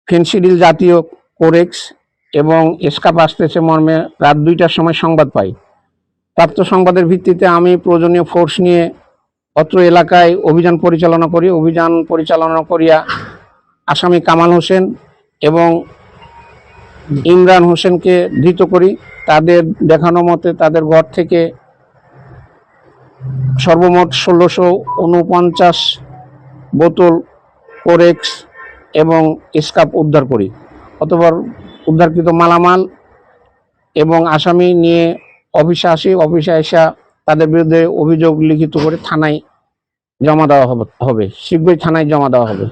Phensedyl জাতীয় Corex এবং escape আসতেছে মর্মে রাত 2টার সময় সংবাদ পাই। প্রাপ্ত সংবাদের ভিত্তিতে আমি প্রয়োজনীয় ফোর্স নিয়ে অত্র এলাকায় অভিযান পরিচালনা করিয়া আসামি কামাল হোসেন এবং ইমরান হোসেনকে ধৃত করি। তাদের দেখানো মতে তাদের ঘর থেকে সর্বমোট 1649 বোতল কোরেক্স এবং এসকাপ উদ্ধার করি। অতঃপর উদ্ধারকৃত মালামাল এবং আসামি নিয়ে অফিসে আসি। অফিসে এসে তাদের বিরুদ্ধে অভিযোগ লিখিত করে থানায় জমা দেওয়া হবে, শীঘ্রই থানায় জমা দেওয়া হবে।